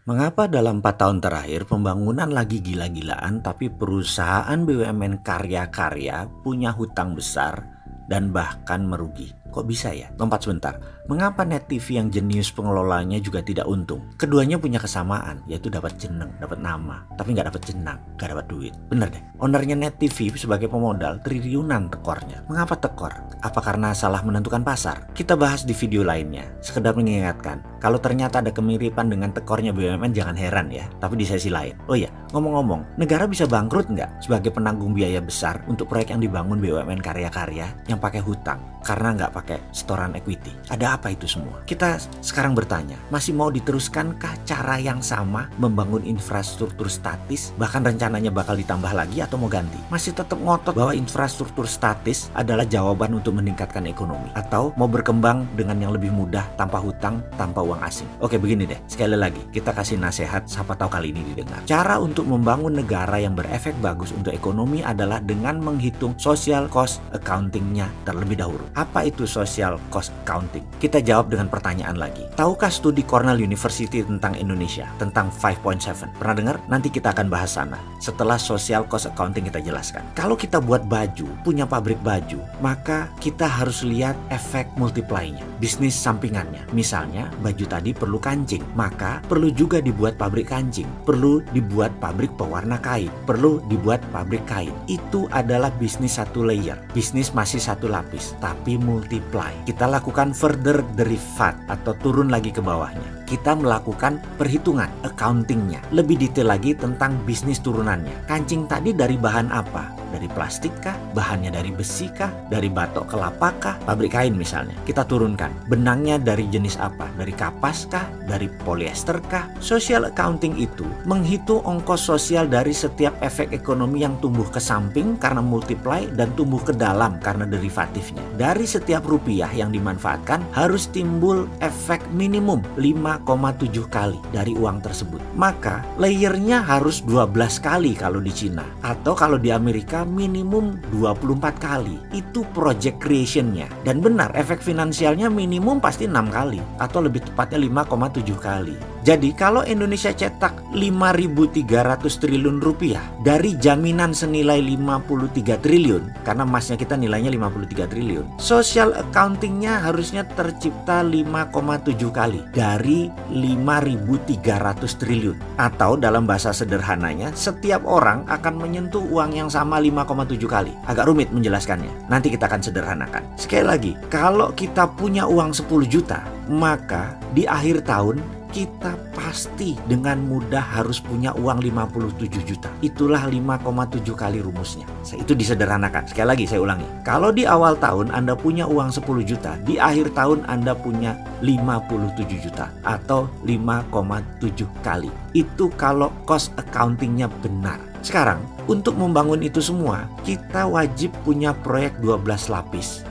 Mengapa dalam 4 tahun terakhir pembangunan lagi gila-gilaan tapi perusahaan BUMN karya-karya punya hutang besar dan bahkan merugi? Kok bisa ya? Lompat sebentar. Mengapa Net TV yang jenius pengelolanya juga tidak untung? Keduanya punya kesamaan, yaitu dapat jeneng, dapat nama, tapi nggak dapat jenang, nggak dapat duit. Bener deh. Ownernya Net TV sebagai pemodal triliunan tekornya. Mengapa tekor? Apa karena salah menentukan pasar? Kita bahas di video lainnya. Sekedar mengingatkan, kalau ternyata ada kemiripan dengan tekornya BUMN jangan heran ya. Tapi di sesi lain. Oh iya, ngomong-ngomong, negara bisa bangkrut nggak sebagai penanggung biaya besar untuk proyek yang dibangun BUMN karya-karya yang pakai hutang karena nggak pakai setoran equity? Ada apa itu semua? Kita sekarang bertanya, masih mau diteruskankah cara yang sama membangun infrastruktur statis, bahkan rencananya bakal ditambah lagi atau mau ganti? Masih tetap ngotot bahwa infrastruktur statis adalah jawaban untuk meningkatkan ekonomi, atau mau berkembang dengan yang lebih mudah tanpa hutang, tanpa uang asing? Oke, begini deh, sekali lagi kita kasih nasihat, siapa tahu kali ini didengar. Cara untuk membangun negara yang berefek bagus untuk ekonomi adalah dengan menghitung social cost accounting-nya terlebih dahulu. Apa itu social cost accounting? Kita jawab dengan pertanyaan lagi. Tahukah studi Cornell University tentang Indonesia, tentang 5.7? Pernah dengar? Nanti kita akan bahas sana. Setelah social cost accounting kita jelaskan. Kalau kita buat baju, punya pabrik baju, maka kita harus lihat efek multiply-nya, bisnis sampingannya. Misalnya, baju tadi perlu kancing, maka perlu juga dibuat pabrik kancing, perlu dibuat pabrik pewarna kain, perlu dibuat pabrik kain. Itu adalah bisnis satu layer, bisnis masih satu lapis, tapi multiply. Kita lakukan further derivat atau turun lagi ke bawahnya. Kita melakukan perhitungan, accountingnya. Lebih detail lagi tentang bisnis turunannya. Kancing tadi dari bahan apa? Dari plastik kah? Bahannya dari besi kah? Dari batok kelapa kah? Pabrik kain misalnya. Kita turunkan. Benangnya dari jenis apa? Dari kapas kah? Dari polyester kah? Social accounting itu menghitung ongkos sosial dari setiap efek ekonomi yang tumbuh ke samping karena multiply dan tumbuh ke dalam karena derivatifnya. Dari setiap rupiah yang dimanfaatkan harus timbul efek minimum 5,7 kali dari uang tersebut. Maka layernya harus 12 kali kalau di Cina, atau kalau di Amerika minimum 24 kali. Itu project creation-nya. Dan benar, efek finansialnya minimum pasti 6 kali, atau lebih tepatnya 5,7 kali. Jadi kalau Indonesia cetak 5.300 triliun rupiah dari jaminan senilai 53 triliun, karena emasnya kita nilainya 53 triliun, social accounting-nya harusnya tercipta 5,7 kali dari 5.300 triliun. Atau dalam bahasa sederhananya, setiap orang akan menyentuh uang yang sama 5,7 kali. Agak rumit menjelaskannya, nanti kita akan sederhanakan. Sekali lagi, kalau kita punya uang 10 juta, maka di akhir tahun kita pasti dengan mudah harus punya uang 57 juta. Itulah 5,7 kali rumusnya. Itu disederhanakan. Sekali lagi saya ulangi. Kalau di awal tahun Anda punya uang 10 juta, di akhir tahun Anda punya 57 juta atau 5,7 kali. Itu kalau cost accounting-nya benar. Sekarang, untuk membangun itu semua, kita wajib punya proyek 12 lapis.